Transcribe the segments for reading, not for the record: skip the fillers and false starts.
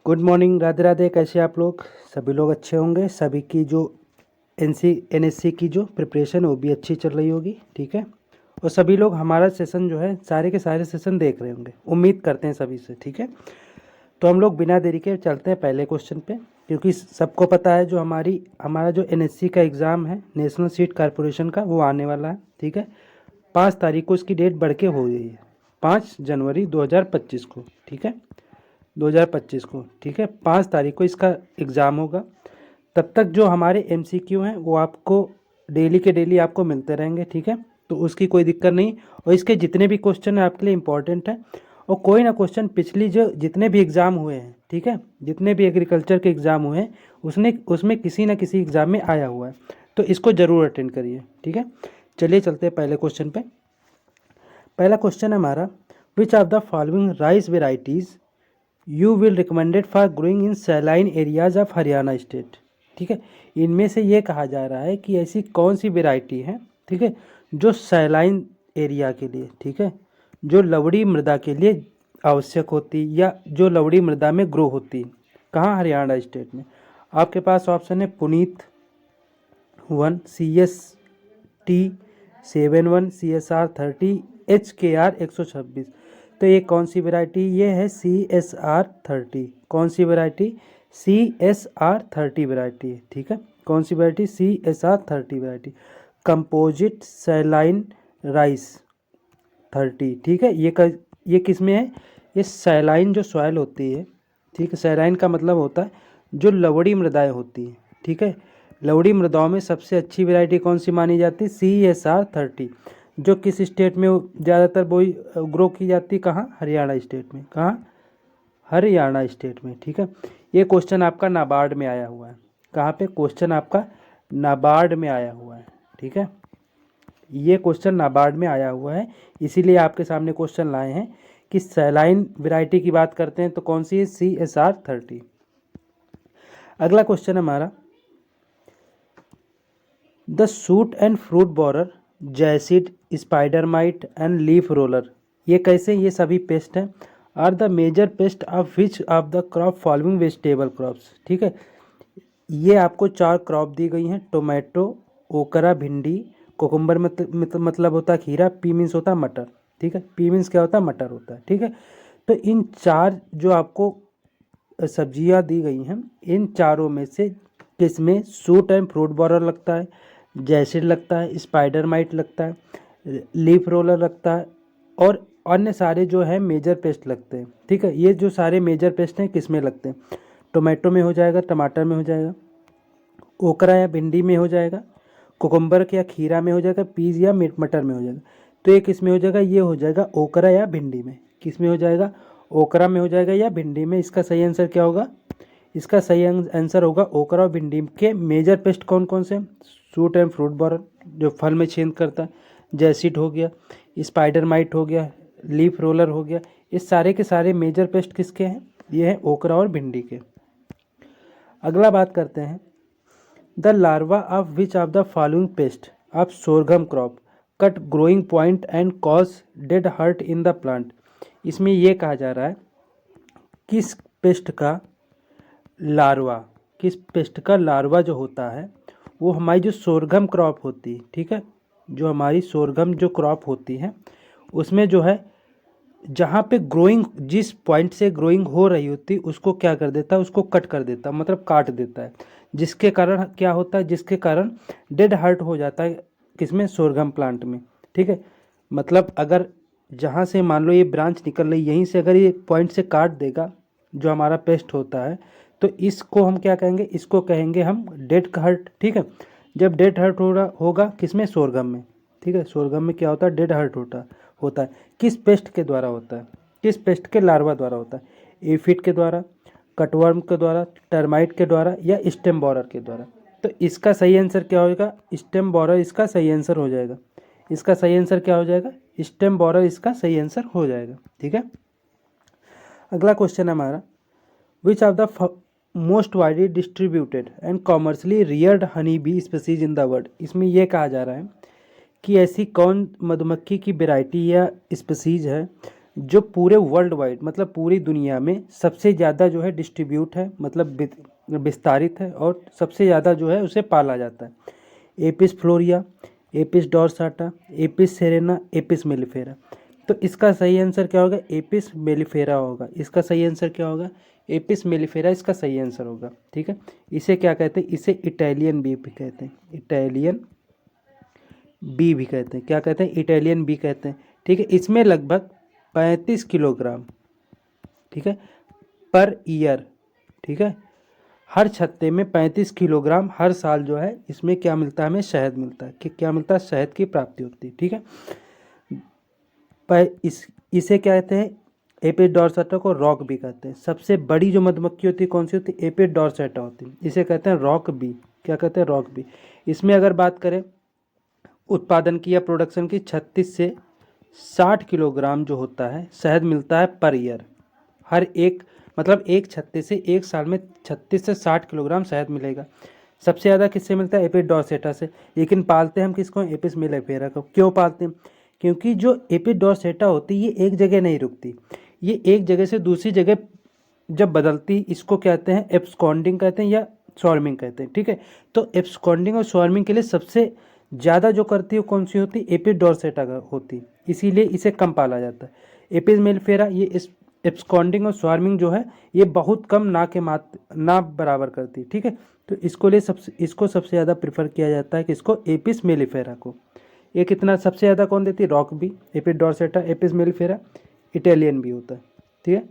Good morning, Radhe Radhe. कैसे आप लोग? सभी लोग अच्छे होंगे। सभी की जो एनएससी की जो प्रिपरेशन वो भी अच्छी चल रही होगी, ठीक है। और सभी लोग हमारा सेशन जो है सारे के सारे सेशन देख रहे होंगे, उम्मीद करते हैं सभी से, ठीक है। तो हम लोग बिना देरी के चलते हैं पहले क्वेश्चन पे, क्योंकि सबको पता है जो हमारा जो एनएससी का एग्ज़ाम है, नेशनल सीट कॉरपोरेशन का, वो आने वाला है, ठीक है। 5 तारीख को इसकी डेट बढ़ के हो गई है, 5 जनवरी 2025 को, ठीक है। 2025 को, ठीक है। 5 तारीख को इसका एग्ज़ाम होगा। तब तक जो हमारे एमसीक्यू हैं वो आपको डेली के डेली आपको मिलते रहेंगे, ठीक है। तो उसकी कोई दिक्कत नहीं। और इसके जितने भी क्वेश्चन हैं आपके लिए इम्पोर्टेंट है। और कोई ना क्वेश्चन पिछली जो जितने भी एग्ज़ाम हुए हैं, ठीक है, जितने भी एग्रीकल्चर के एग्ज़ाम हुए हैं उसमें किसी ना किसी एग्ज़ाम में आया हुआ है, तो इसको ज़रूर अटेंड करिए, ठीक है। चलिए चलते हैं पहले क्वेश्चन पे। पहला क्वेश्चन है हमारा, which of the following rice varieties you will recommended for growing in saline areas of Haryana state, ठीक है। इनमें से ये कहा जा रहा है कि ऐसी कौन सी वेराइटी है, ठीक है, जो सैलाइन एरिया के लिए, ठीक है, जो लवड़ी मृदा के लिए आवश्यक होती या जो लवड़ी मृदा में ग्रो होती, कहाँ? हरियाणा स्टेट में। आपके पास ऑप्शन है पुनीत 1, CST 71, CSR 30, HKR 126। तो ये कौन सी वैरायटी? ये है CSR 30। कौन सी वैरायटी? CSR 30 वैरायटी है, ठीक है। कौन सी variety? CSR 30 variety, composite saline rice 30, ठीक है। ये किस में है? ये सैलाइन जो सॉइल होती है, ठीक है। सैलाइन का मतलब होता है जो लवड़ी मृदाएँ होती हैं, ठीक है। लवड़ी मृदाओं में सबसे अच्छी वैरायटी कौन सी मानी जाती है? CSR 30, जो किस स्टेट में ज़्यादातर वो ग्रो की जाती है? कहाँ? हरियाणा स्टेट में। कहाँ? हरियाणा स्टेट में, ठीक है। ये क्वेश्चन आपका नाबार्ड में आया हुआ है। कहाँ पे? क्वेश्चन आपका नाबार्ड में आया हुआ है, ठीक है। ये क्वेश्चन नाबार्ड में आया हुआ है, इसीलिए आपके सामने क्वेश्चन लाए हैं कि सैलाइन वैरायटी की बात करते हैं तो कौन सी है? CSR 30। अगला क्वेश्चन है हमारा, the shoot and fruit borer, jassid, spider mite and leaf roller, ये कैसे? ये सभी पेस्ट हैं। Are the major pest of which of the crop following vegetable crops, ठीक है। ये आपको 4 क्रॉप दी गई हैं, टोमेटो, ओकरा, भिंडी, कोकुम्बर मतलब होता है खीरा, पी मीन्स होता है मटर, ठीक है। पी मीन्स क्या होता है? मटर होता है, ठीक है। तो इन 4 जो आपको सब्जियां दी गई हैं, इन चारों में से किसमें सूट एंड फ्रूट बोरर लगता है, जैसिड लगता है, स्पाइडर माइट लगता है, लीफ रोलर लगता है, और अन्य सारे जो है मेजर पेस्ट लगते हैं, ठीक है। ये जो सारे मेजर पेस्ट हैं किस में लगते हैं? टोमेटो में हो जाएगा, टमाटर में हो जाएगा, ओकरा या भिंडी में हो जाएगा, कुकुम्बर या खीरा में हो जाएगा, पीज या मटर में हो जाएगा। तो ये किस में हो जाएगा? ये हो जाएगा ओकरा या भिंडी में। किस में हो जाएगा? ओकरा में हो जाएगा या भिंडी में। इसका सही आंसर क्या होगा? इसका सही आंसर होगा ओकरा और भिंडी के मेजर पेस्ट कौन कौन से? सूट एंड फ्रूट बोरर, जो फल में छेद करता है, जैसिड हो गया, स्पाइडर माइट हो गया, लीफ रोलर हो गया। इस सारे के सारे मेजर पेस्ट किसके हैं? ये हैं ओकरा और भिंडी के। अगला बात करते हैं, the larva of which of the following paste of सोरघम crop cut growing point and cause dead hurt in the plant. इसमें यह कहा जा रहा है किस पेस्ट का लार्वा जो होता है वो हमारी जो सोरघम क्रॉप होती है, ठीक है, जो हमारी सोरघम जो क्रॉप होती है उसमें जो है जहाँ पे ग्रोइंग, जिस पॉइंट से ग्रोइंग हो रही होती उसको क्या कर देता है? उसको कट कर देता है, मतलब काट देता है, जिसके कारण क्या होता है? जिसके कारण डेड हर्ट हो जाता है किसमें? सोरघम प्लांट में, ठीक है। मतलब अगर जहाँ से मान लो ये ब्रांच निकल रही, यहीं से अगर ये पॉइंट से काट देगा जो हमारा पेस्ट होता है, तो इसको हम क्या कहेंगे? इसको कहेंगे हम डेड हर्ट, ठीक है। जब डेड हर्ट हो रहा होगा किसमें? सोरघम में, ठीक है। सोरघम में क्या होता है? डेड हर्ट होता है। किस पेस्ट के द्वारा होता है? किस पेस्ट के लार्वा द्वारा होता है? एफिड के द्वारा, कटवर्म के द्वारा, टर्माइट के द्वारा, या स्टेम बोरर के द्वारा। तो इसका सही आंसर क्या होगा? स्टेम बोरर इसका सही आंसर हो जाएगा। इसका सही आंसर क्या हो जाएगा? स्टेम बोरर इसका सही आंसर हो जाएगा, ठीक है। अगला क्वेश्चन है हमारा, which of the most widely distributed and commercially Rudyard honey bee species in the world. इसमें यह कहा जा रहा है कि ऐसी कौन मधुमक्खी की वैरायटी या स्पीसीज है जो पूरे वर्ल्ड वाइड मतलब पूरी दुनिया में सबसे ज़्यादा जो है डिस्ट्रीब्यूट है, मतलब विस्तारित है और सबसे ज़्यादा जो है उसे पाला जाता है। Apis florea, Apis dorsata, Apis cerana, Apis mellifera. तो इसका सही आंसर क्या होगा? एपिस मेलिफेरा होगा। इसका सही आंसर क्या होगा? एपिस मेलिफेरा इसका सही आंसर होगा। ठीक है, इसे क्या कहते हैं? इसे इटालियन बी भी कहते हैं, इटालियन बी भी कहते हैं। क्या कहते हैं? इटालियन बी कहते हैं। ठीक है, इसमें लगभग 35 किलोग्राम, ठीक है, पर ईयर, ठीक है, हर छत्ते में 35 किलोग्राम हर साल जो है इसमें क्या मिलता है? हमें शहद मिलता है। कि क्या मिलता है? शहद की प्राप्ति होती है। ठीक है, इसे क्या कहते हैं? एपिस डॉर्सेटा को रॉक बी कहते हैं। सबसे बड़ी जो मधुमक्खी होती है कौन सी होती है? एपिस डॉर्सेटा होती है। इसे कहते हैं रॉक बी। क्या कहते हैं? Rock bee. इसमें अगर बात करें उत्पादन की या प्रोडक्शन की, 36 से 60 किलोग्राम जो होता है शहद मिलता है पर ईयर। हर एक मतलब एक छत्ते से एक साल में 36 से 60 किलोग्राम शहद मिलेगा। सबसे ज़्यादा किससे मिलता है? एपिस डॉर्सेटा से। लेकिन पालते हम किसको? एपिस मेलिफेरा को। क्यों पालते हैं? क्योंकि जो एपिस डॉर्सेटा होती है ये एक जगह नहीं रुकती, ये एक जगह से दूसरी जगह जब बदलती, इसको कहते हैं एब्सकॉन्डिंग कहते हैं या स्वार्मिंग कहते हैं। ठीक है, तो एब्सकॉन्डिंग और स्वार्मिंग के लिए सबसे ज़्यादा जो करती है कौन सी होती है? एपिस डॉर्सेटा का होती, इसीलिए इसे कम पाला जाता है। एपिस मेलिफेरा ये इस एब्सकॉन्डिंग और स्वार्मिंग जो है ये बहुत कम, ना के ना बराबर करती है। ठीक है, तो इसको सबसे ज़्यादा प्रेफर किया जाता है कि इसको एपिस मेलिफेरा को। ये कितना सबसे ज़्यादा कौन देती है? Rock bee, Apis dorsata, Apis mellifera, Italian bee होता है। ठीक है,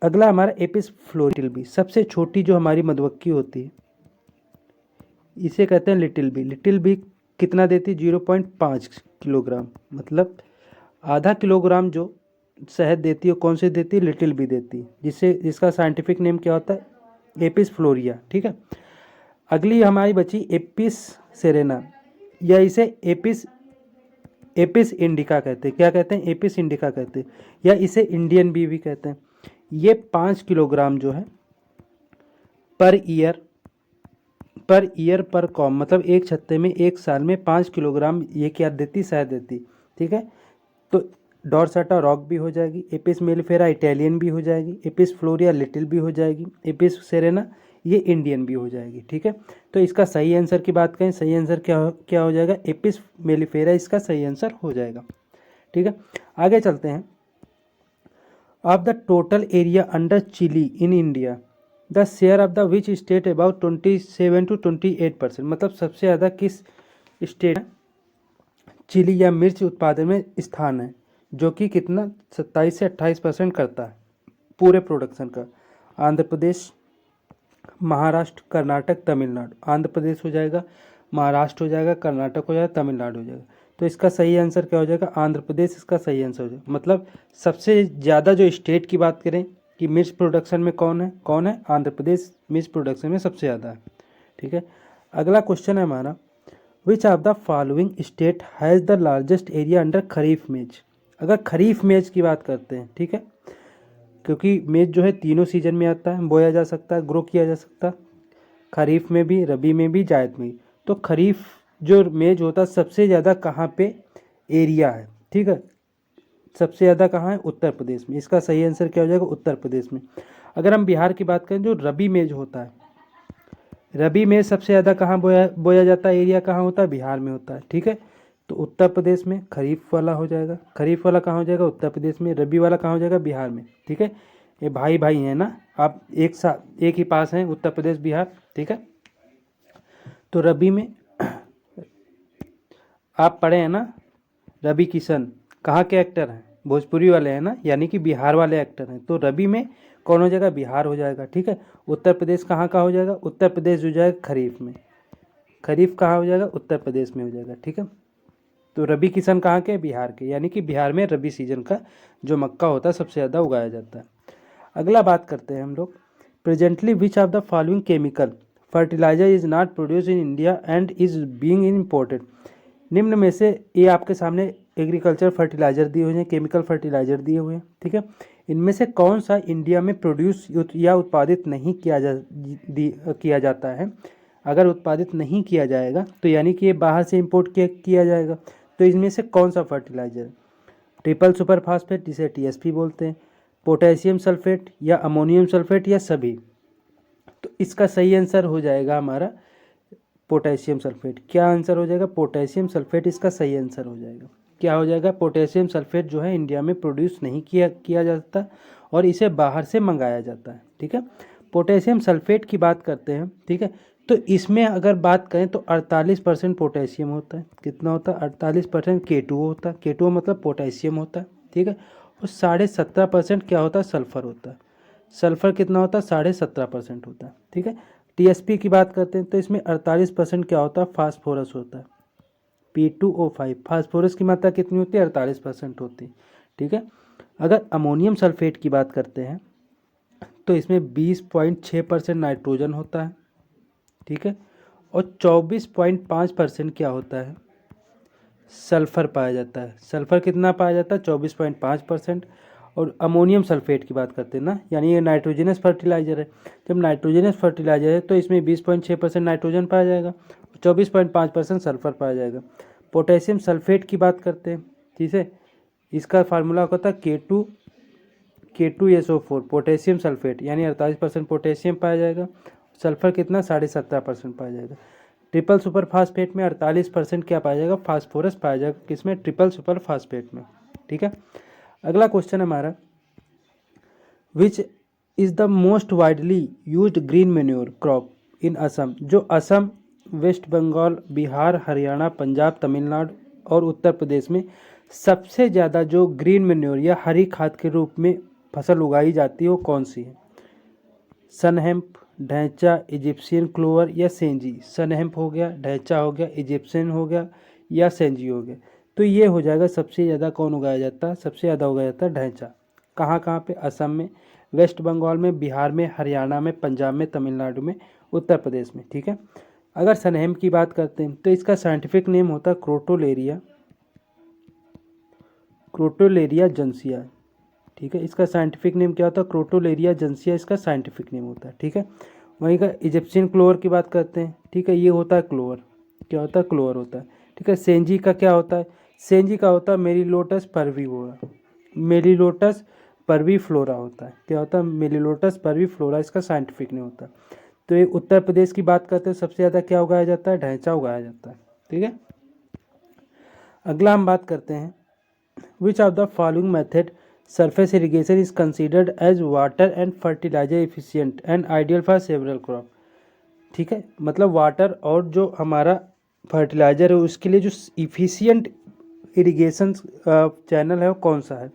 अगला हमारा एपिस फ्लोरिटिल बी। सबसे छोटी जो हमारी मधुमक्खी होती है इसे कहते हैं लिटिल बी। लिटिल बी कितना देती है? 0.5 किलोग्राम, मतलब आधा किलोग्राम जो शहद देती है कौन सी देती है? लिटिल बी देती है, जिसका साइंटिफिक नेम क्या होता है? एपिस फ्लोरिया। ठीक है, अगली हमारी बची एपिस सेरेना, या इसे एपिस एपिस इंडिका कहते हैं। क्या कहते हैं? एपिस इंडिका कहते हैं, या इसे इंडियन बी भी कहते हैं। ये 5 किलोग्राम जो है पर ईयर पर कॉम, मतलब एक छत्ते में एक साल में 5 किलोग्राम ये क्या देती? शहद देती। ठीक है, तो डॉर्सेटा रॉक भी हो जाएगी, एपिस मेलिफेरा इटालियन भी हो जाएगी, एपिस फ्लोरिया लिटिल भी हो जाएगी, एपिस सेरेना ये इंडियन भी हो जाएगी। ठीक है, तो इसका सही आंसर की बात करें, सही आंसर क्या हो जाएगा? एपिस मेलिफेरा इसका सही आंसर हो जाएगा। ठीक है, आगे चलते हैं। Of the total area under chili in India, the share of the which state about 27 to 28%, मतलब सबसे ज़्यादा किस स्टेट चिली या मिर्च उत्पादन में स्थान है, जो कि कितना 27 से 28% करता है पूरे प्रोडक्शन का? आंध्र प्रदेश, महाराष्ट्र, कर्नाटक, तमिलनाडु। आंध्र प्रदेश हो जाएगा, महाराष्ट्र हो जाएगा, कर्नाटक हो जाएगा, तमिलनाडु हो जाएगा। तो इसका सही आंसर क्या हो जाएगा? आंध्र प्रदेश इसका सही आंसर हो जाएगा। मतलब सबसे ज़्यादा जो स्टेट की बात करें कि मिर्च प्रोडक्शन में कौन है? आंध्र प्रदेश मिर्च प्रोडक्शन में सबसे ज़्यादा है। ठीक है, अगला क्वेश्चन है हमारा, which of the following state has the largest area under kharif maize. अगर खरीफ मेज की बात करते हैं, ठीक है, क्योंकि मेज जो है तीनों सीजन में आता है, बोया जा सकता है, ग्रो किया जा सकता है, खरीफ में भी, रबी में भी, जायद में भी। तो खरीफ जो मेज होता है सबसे ज़्यादा कहाँ पे एरिया है? ठीक है, सबसे ज़्यादा कहाँ है? उत्तर प्रदेश में। इसका सही आंसर क्या हो जाएगा? उत्तर प्रदेश में। अगर हम बिहार की बात करें, जो रबी मेज होता है, रबी मेज सबसे ज़्यादा कहाँ बोया जाता है? एरिया कहाँ होता है? बिहार में होता है। ठीक है, तो उत्तर प्रदेश में खरीफ वाला हो जाएगा। खरीफ वाला कहाँ हो जाएगा? उत्तर प्रदेश में। रबी वाला कहाँ हो जाएगा? बिहार में। ठीक है, ये भाई भाई हैं ना, आप एक ही पास हैं, उत्तर प्रदेश बिहार। ठीक है, तो रबी में आप पढ़े हैं ना, रवि किशन कहाँ के एक्टर हैं? भोजपुरी वाले हैं ना, यानी कि बिहार वाले एक्टर हैं। तो रबी में कौन हो जाएगा? बिहार हो जाएगा। ठीक है, उत्तर प्रदेश कहाँ का हो जाएगा? उत्तर प्रदेश हो जाएगा खरीफ में। खरीफ कहाँ हो जाएगा? उत्तर प्रदेश में हो जाएगा। ठीक है, तो रबी किसान कहाँ के? बिहार के, यानी कि बिहार में रबी सीजन का जो मक्का होता है सबसे ज़्यादा उगाया जाता है। अगला बात करते हैं हम लोग, presently which of the following chemical fertilizer is not produce in India and is being imported. निम्न में से, ये आपके सामने एग्रीकल्चर फर्टिलाइजर दिए हुए हैं, केमिकल फर्टिलाइजर दिए हुए हैं। ठीक है, इनमें से कौन सा इंडिया में प्रोड्यूस या उत्पादित नहीं किया जाता है? अगर उत्पादित नहीं किया जाएगा तो यानी कि ये बाहर से इंपोर्ट किया जाएगा। तो इसमें से कौन सा फर्टिलाइजर? ट्रिपल सुपर फास्फेट जिसे टीएसपी बोलते हैं, पोटेशियम सल्फेट या अमोनियम सल्फेट या सभी। तो इसका सही आंसर हो जाएगा हमारा पोटेशियम सल्फेट। क्या आंसर हो जाएगा? पोटेशियम सल्फेट इसका सही आंसर हो जाएगा। क्या हो जाएगा? पोटेशियम सल्फेट जो है इंडिया में प्रोड्यूस नहीं किया जाता और इसे बाहर से मंगाया जाता है। ठीक है, पोटेशियम सल्फेट की बात करते हैं। ठीक है, तो इसमें अगर बात करें तो 48% पोटेशियम होता है। कितना होता है? 48% K2O होता है। K2O मतलब पोटेशियम होता है। ठीक है, और 17.5% क्या होता है? सल्फर होता है। सल्फर कितना होता है? 17.5% होता है। ठीक है, टीएसपी की बात करते हैं तो इसमें 48% क्या होता है? फास्फोरस होता है, P2O5। फास्फोरस की मात्रा कितनी होती है? 48% होती है। ठीक है, अगर अमोनियम सल्फेट की बात करते हैं तो इसमें 20.6% नाइट्रोजन होता है। ठीक है, और 24.5% क्या होता है? सल्फर पाया जाता है। सल्फर कितना पाया जाता है? 24.5%। और अमोनियम सल्फेट की बात करते हैं ना, यानी ये नाइट्रोजनस फर्टिलाइजर है। जब नाइट्रोजनस फर्टिलाइजर है तो इसमें 20.6% नाइट्रोजन पाया जाएगा, 24.5% सल्फर पाया जाएगा। पोटेशियम सल्फेट की बात करते हैं। ठीक है, इसका फार्मूला होता है K2SO4 पोटेशियम सल्फेट, यानी 48% पोटेशियम पाया जाएगा। सल्फर कितना? 17.5% पाया जाएगा। ट्रिपल सुपर फास्फेट में 48% क्या पाया जाएगा? फास्फोरस पाया जाएगा। किसमें? ट्रिपल सुपर फास्फेट में। ठीक है, अगला क्वेश्चन हमारा, which is the most widely used green manure crop in Assam. जो असम, वेस्ट बंगाल, बिहार, हरियाणा, पंजाब, तमिलनाडु और उत्तर प्रदेश में सबसे ज़्यादा जो ग्रीन मेन्योर या हरी खाद के रूप में फसल उगाई जाती है वो कौन सी है? सनहेम्प, ढैंचा, इजिप्शियन क्लोवर या सेंजी। सनहेम्प हो गया, ढैंचा हो गया, इजिप्शियन हो गया या सेंजी हो गया। तो ये हो जाएगा सबसे ज़्यादा कौन उगाया जाता है? सबसे ज़्यादा उगाया जाता है ढैंचा। कहाँ कहाँ पे? असम में, वेस्ट बंगाल में, बिहार में, हरियाणा में, पंजाब में, तमिलनाडु में, उत्तर प्रदेश में। ठीक है, अगर सनहेम्प की बात करते हैं तो इसका साइंटिफिक नेम होता है क्रोटोलेरिया जंसिया। ठीक है, इसका साइंटिफिक नेम क्या होता है? क्रोटोलेरिया जंसिया इसका साइंटिफिक नेम होता है। ठीक है, वहीं का इजिप्शियन क्लोवर की बात करते हैं। ठीक है, ये होता है क्लोवर। क्या होता है? क्लोवर होता है। ठीक है, सेंजी का क्या होता है? सेंजी का होता है मेरीलोटस परवीफलोरा। मेरीलोटस परवीफ्लोरा होता है। क्या होता है? मेरीलोटस परवीफ्लोरा इसका साइंटिफिक नेम होता है। तो ये उत्तर प्रदेश की बात करते हैं, सबसे ज़्यादा क्या उगाया जाता है? ढैंचा उगाया जाता है। ठीक है, अगला हम बात करते हैं, which of the following method surface irrigation is considered as water and fertilizer efficient and ideal for several crop. ठीक है, मतलब वाटर और जो हमारा फर्टिलाइजर है उसके लिए जो इफिशियंट इरिगेशन चैनल है वो कौन सा है?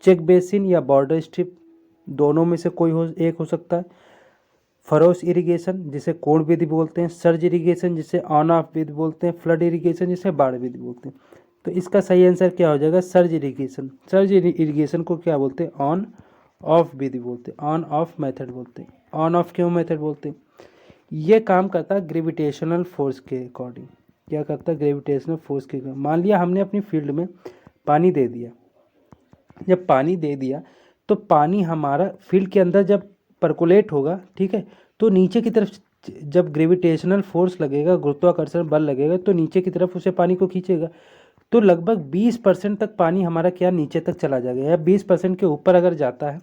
चेक बेसिन या बॉर्डर स्ट्रिप, दोनों में से कोई एक हो सकता है। फरोस इरिगेशन जिसे कोण विधि बोलते हैं, सर्ज इरिगेशन जिसे ऑन ऑफ विधि बोलते हैं, फ्लड इरिगेशन जिसे बाढ़ विधि बोलते हैं। तो इसका सही आंसर क्या हो जाएगा? Surge irrigation. सर्ज इरिगेशन को क्या बोलते हैं? ऑन ऑफ विधि बोलते हैं, ऑन ऑफ मेथड बोलते हैं। ऑन ऑफ क्यों मेथड बोलते हैं? ये काम करता है ग्रेविटेशनल फोर्स के अकॉर्डिंग। क्या करता है? ग्रेविटेशनल फोर्स के। मान लिया हमने अपनी फील्ड में पानी दे दिया, जब पानी दे दिया तो पानी हमारा फील्ड के अंदर जब परकोलेट होगा, ठीक है, तो नीचे की तरफ जब ग्रेविटेशनल फोर्स लगेगा, गुरुत्वाकर्षण बल लगेगा, तो नीचे की तरफ उसे पानी को खींचेगा। तो लगभग 20% तक पानी हमारा क्या नीचे तक चला जाएगा, या 20% के ऊपर अगर जाता है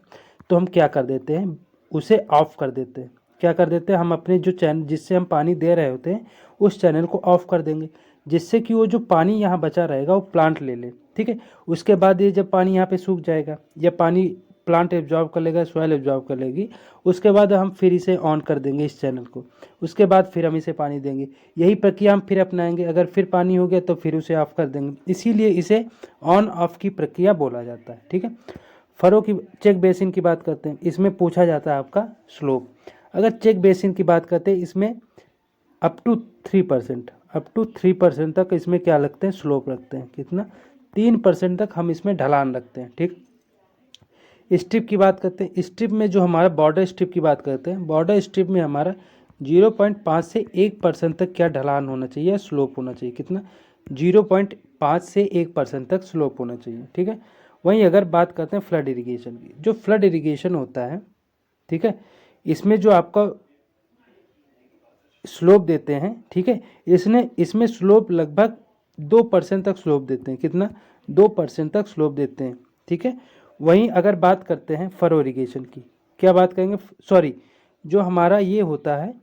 तो हम क्या कर देते हैं? उसे ऑफ कर देते हैं। क्या कर देते हैं? हम अपने जो चैनल जिससे हम पानी दे रहे होते हैं उस चैनल को ऑफ कर देंगे, जिससे कि वो जो पानी यहाँ बचा रहेगा वो प्लांट ले ले। ठीक है, उसके बाद ये जब पानी यहाँ पे सूख जाएगा या पानी प्लांट एब्जॉर्ब कर लेगा, सॉइल एब्जॉर्ब कर लेगी, उसके बाद हम फिर इसे ऑन कर देंगे इस चैनल को, उसके बाद फिर हम इसे पानी देंगे। यही प्रक्रिया हम फिर अपनाएंगे, अगर फिर पानी हो गया तो फिर उसे ऑफ कर देंगे, इसीलिए इसे ऑन ऑफ की प्रक्रिया बोला जाता है। ठीक है, फरो की चेक बेसिन की बात करते हैं, इसमें पूछा जाता है आपका स्लोप। अगर चेक बेसिन की बात करते हैं इसमें अप टू 3% तक इसमें क्या लगते हैं? स्लोप रखते हैं। कितना? 3% तक हम इसमें ढलान रखते हैं। ठीक, स्ट्रिप की बात करते हैं। स्ट्रिप में जो हमारा बॉर्डर स्ट्रिप की बात करते हैं, बॉर्डर स्ट्रिप में हमारा 0.5 से 1% तक क्या ढलान होना चाहिए, स्लोप होना चाहिए। कितना? 0.5 से 1% तक स्लोप होना चाहिए। ठीक है, वहीं अगर बात करते हैं फ्लड इरिगेशन की, जो फ्लड इरिगेशन होता है, ठीक है, इसमें जो आपका स्लोप देते हैं, ठीक है, इसमें स्लोप लगभग 2% तक स्लोप देते हैं। कितना? 2% तक स्लोप देते हैं, ठीक है। वहीं अगर बात करते हैं फरो इरिगेशन की, क्या बात करेंगे, सॉरी, जो हमारा ये होता है,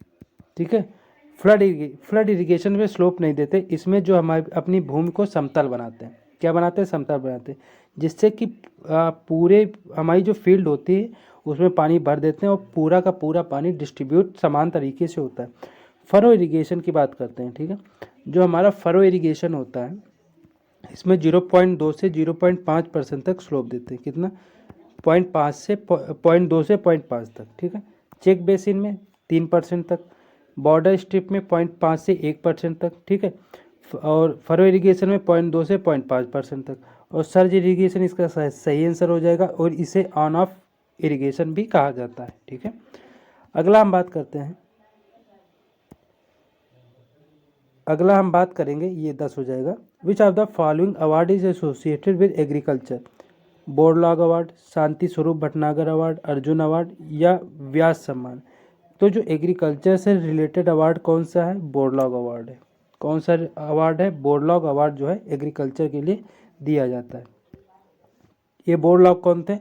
ठीक है, फ्लड इरिगेशन में स्लोप नहीं देते, इसमें जो हमारी अपनी भूमि को समतल बनाते हैं, क्या बनाते हैं, समतल बनाते हैं, जिससे कि पूरे हमारी जो फील्ड होती है उसमें पानी भर देते हैं और पूरा का पूरा पानी डिस्ट्रीब्यूट समान तरीके से होता है। फरो इरिगेशन की बात करते हैं, ठीक है। जो हमारा फरो इरिगेशन होता है इसमें 0.2 से 0.5% तक स्लोप देते हैं, कितना, 0.5 से 0.2 से 0.5 तक, ठीक है। चेक बेसिन में 3% तक, बॉर्डर स्ट्रिप में 0.5 से 1% तक, ठीक है, और फरो इरिगेशन में 0.2 से 0.5% तक, और सर्ज इरिगेशन इसका सही आंसर हो जाएगा, और इसे ऑन ऑफ इरिगेशन भी कहा जाता है, ठीक है। अगला हम बात करते हैं, अगला हम बात करेंगे, ये 10 हो जाएगा। Which of the following award is associated with agriculture, Borlaug award, Shanti Swarup Bhatnagar award, Arjun award या व्यास सम्मान। तो जो एग्रीकल्चर से रिलेटेड अवार्ड कौन सा है, बोरलॉग अवार्ड है। कौन सा अवार्ड है, बोरलॉग अवार्ड जो है एग्रीकल्चर के लिए दिया जाता है। ये बोरलॉग कौन थे,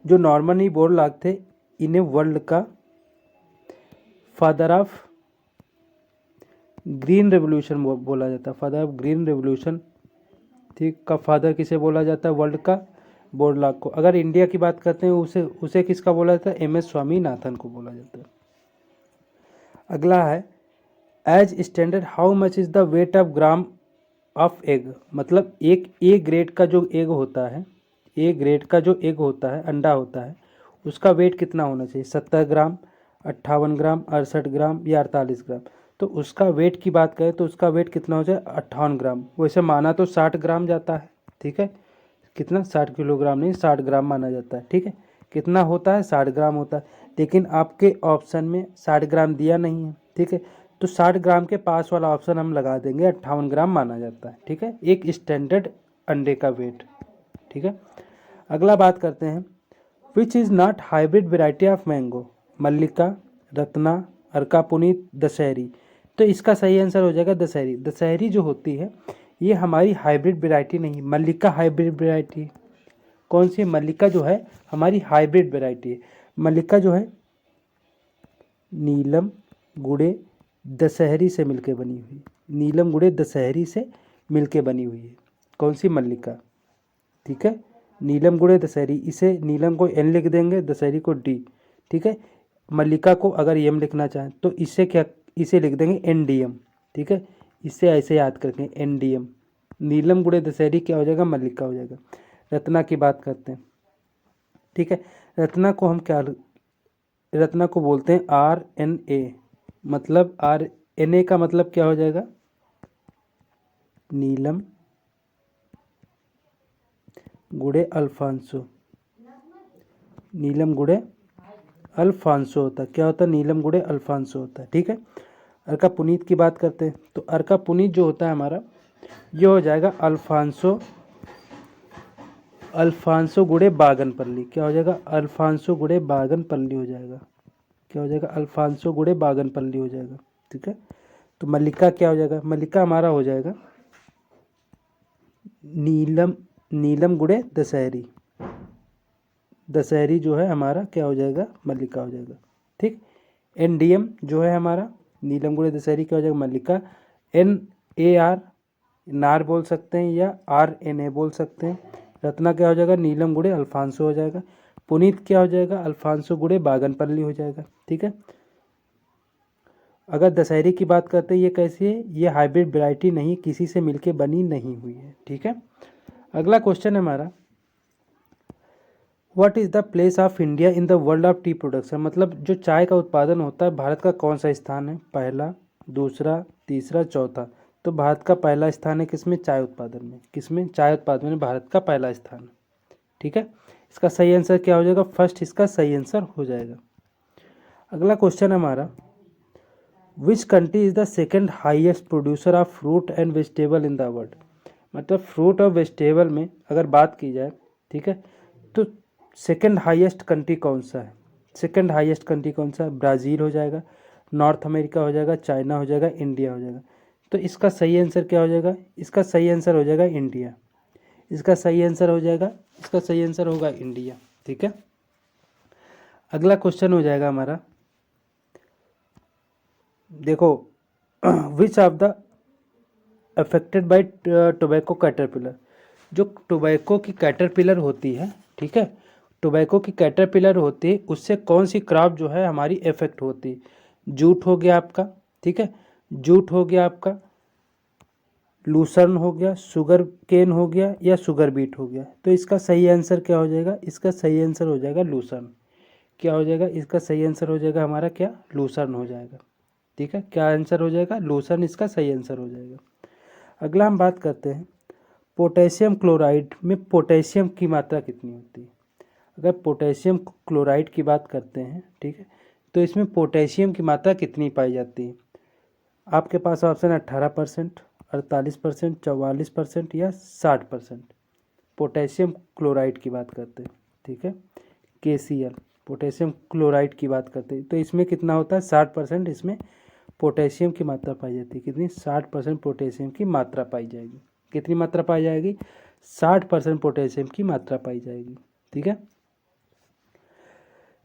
जो नॉर्मनी बोरलॉग थे, इन्हें वर्ल्ड का फादर ऑफ ग्रीन रेवोल्यूशन बोला जाता है, फादर ऑफ ग्रीन रेवोल्यूशन, ठीक, का फादर किसे बोला जाता है, वर्ल्ड का, बोरलॉग को। अगर इंडिया की बात करते हैं उसे उसे किसका बोला जाता है, MS स्वामीनाथन को बोला जाता है। अगला है, as standard how much is the weight of gram of egg, मतलब एक ए ग्रेड का जो एग होता है, ए ग्रेड का जो एग होता है, अंडा होता है, उसका वेट कितना होना चाहिए, 70 ग्राम, 58 ग्राम, 68 ग्राम या 48 ग्राम। तो उसका वेट की बात करें तो उसका वेट कितना हो जाए, 58 ग्राम। वैसे माना तो 60 ग्राम जाता है, ठीक है, कितना, 60 किलोग्राम नहीं, 60 ग्राम माना जाता है, ठीक है। कितना होता है, 60 ग्राम होता है, लेकिन आपके ऑप्शन में 60 ग्राम दिया नहीं है, ठीक है, तो 60 ग्राम के पास वाला ऑप्शन हम लगा देंगे, 58 ग्राम माना जाता है, ठीक है, एक स्टैंडर्ड अंडे का वेट, ठीक है। अगला बात करते हैं, which is not hybrid variety of mango, Mallika, Ratna, Arka Puneet, Dasheri. तो इसका सही आंसर हो जाएगा दशहरी। दशहरी जो होती है ये हमारी हाइब्रिड वेराइटी नहीं, मल्लिका हाइब्रिड वेराइटी है। कौन सी, मल्लिका जो है हमारी हाइब्रिड वेराइटी है। मल्लिका जो है नीलम गुड़े दशहरी से मिलके बनी हुई, नीलम गुड़े दशहरी से मिलके बनी हुई है, कौन सी, मल्लिका, ठीक है, नीलम गुड़े दशहरी, इसे नीलम को N लिख देंगे, दशहरी को D, ठीक है। मल्लिका को अगर M लिखना चाहें तो इससे क्या, इसे लिख देंगे NDM, ठीक है, इससे ऐसे याद करके NDM। नीलम गुड़े दशहरी क्या हो जाएगा, मल्लिका हो जाएगा। रत्ना की बात करते हैं, ठीक है, रत्ना को हम क्या, रत्ना को बोलते हैं RNA, मतलब RNA का मतलब क्या हो जाएगा, नीलम गुड़े अल्फांसो, नीलम गुड़े अल्फांसो होता है, क्या होता है, नीलम गुड़े अल्फांसो होता है, ठीक है। अर्का पुनीत की बात करते हैं तो अर्का पुनीत जो होता है हमारा, ये हो जाएगा अल्फांसो, अल्फांसो गुड़े बागनपल्ली, क्या हो जाएगा, अल्फांसो गुड़े बागनपल्ली हो जाएगा, क्या हो जाएगा, अल्फांसो गुड़े बागनपल्ली हो जाएगा, ठीक है। तो मल्लिका क्या हो जाएगा, मल्लिका हमारा हो जाएगा नीलम गुड़े दशहरी, दशहरी जो है हमारा क्या हो जाएगा, मल्लिका हो जाएगा, ठीक। NDM जो है हमारा नीलम गुड़े दशहरी क्या हो जाएगा, मल्लिका। NAR नार बोल सकते हैं या RNA बोल सकते हैं। रत्ना क्या हो जाएगा, नीलम गुड़े अल्फांसो हो जाएगा। पुनीत क्या हो जाएगा, अल्फांसो गुड़े बागनपल्ली हो जाएगा, ठीक है। अगर दशहरी की बात करते हैं, ये कैसी है, ये हाइब्रिड वैरायटी नहीं, किसी से मिलके बनी नहीं हुई है, ठीक है। अगला क्वेश्चन है हमारा, what is the place of India in the world of T production, मतलब जो चाय का उत्पादन होता है भारत का कौन सा स्थान है, पहला, दूसरा, तीसरा, चौथा। तो भारत का पहला स्थान है किसमें, चाय उत्पादन में, किसमें, चाय उत्पादन में भारत का पहला स्थान है, ठीक है। इसका सही आंसर क्या हो जाएगा, फर्स्ट इसका सही आंसर हो जाएगा। अगला क्वेश्चन है हमारा, which country is the second highest producer of fruit and vegetable in the world, मतलब फ्रूट और वेजिटेबल में अगर बात की जाए, ठीक है, तो सेकेंड हाईएस्ट कंट्री कौन सा है, सेकेंड हाईएस्ट कंट्री कौन सा है, ब्राज़ील हो जाएगा, नॉर्थ अमेरिका हो जाएगा, चाइना हो जाएगा, इंडिया हो जाएगा। तो इसका सही आंसर क्या हो जाएगा, इसका सही आंसर हो जाएगा इंडिया। इसका सही आंसर हो जाएगा, इसका सही आंसर होगा इंडिया। ठीक है, अगला क्वेश्चन हो जाएगा हमारा, देखो विच of the affected by tobacco caterpillar, जो टोबैको की कैटरपिलर होती है, ठीक है, टोबैको की कैटरपिलर होती है, उससे कौन सी क्रॉप जो है हमारी इफेक्ट होती है? जूट हो गया आपका, ठीक है, जूट हो गया आपका, लूसर्न हो गया, शुगर केन हो गया, या शुगर बीट हो गया। तो इसका सही आंसर क्या हो जाएगा? इसका सही आंसर हो जाएगा लूसर्न। क्या हो जाएगा? इसका सही आंसर हो जाएगा हमारा क्या? लूसर्न हो जाएगा। ठीक है, क्या आंसर हो जाएगा? लूसर्न इसका सही आंसर हो जाएगा। अगला हम बात करते हैं पोटेशियम क्लोराइड में पोटेशियम की मात्रा कितनी होती है? अगर पोटेशियम क्लोराइड की बात करते हैं, ठीक है, तो इसमें पोटेशियम की मात्रा कितनी पाई जाती है? आपके पास ऑप्शन 18%, 48%, 44% या 60%। पोटेशियम क्लोराइड की बात करते हैं, ठीक है, KCl, पोटेशियम क्लोराइड की बात करते हैं, तो इसमें कितना होता है? 60% इसमें पोटेशियम की मात्रा पाई जाती है। कितनी? 60% पोटेशियम की मात्रा पाई जाएगी। कितनी मात्रा पाई जाएगी? 60% पोटेशियम की मात्रा पाई जाएगी। ठीक है,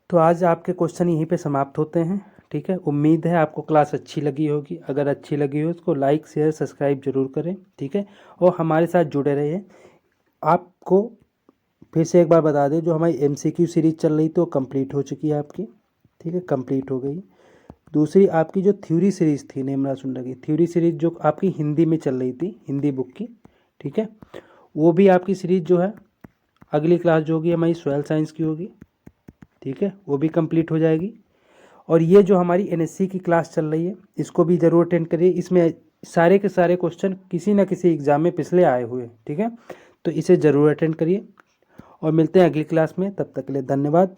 तो आज आपके क्वेश्चन यहीं पे समाप्त होते हैं। ठीक है, उम्मीद है आपको क्लास अच्छी लगी होगी। अगर अच्छी लगी हो उसको लाइक शेयर सब्सक्राइब जरूर करें। ठीक है, और हमारे साथ जुड़े रहिए। आपको फिर से एक बार बता दें, जो हमारी MCQ सीरीज चल रही थी वो कंप्लीट हो चुकी है आपकी। ठीक है, कंप्लीट हो गई। दूसरी आपकी जो थ्योरी सीरीज़ थी नेमरा सुंडा की थ्योरी सीरीज़, जो आपकी हिंदी में चल रही थी, हिंदी बुक की, ठीक है, वो भी आपकी सीरीज़ जो है अगली क्लास जो होगी हमारी सोयल साइंस की होगी। ठीक है, वो भी कंप्लीट हो जाएगी। और ये जो हमारी NSC की क्लास चल रही है इसको भी ज़रूर अटेंड करिए। इसमें सारे के सारे क्वेश्चन किसी न किसी एग्ज़ाम में पिछले आए हुए हैं। ठीक है, तो इसे ज़रूर अटेंड करिए और मिलते हैं अगली क्लास में। तब तक के लिए धन्यवाद।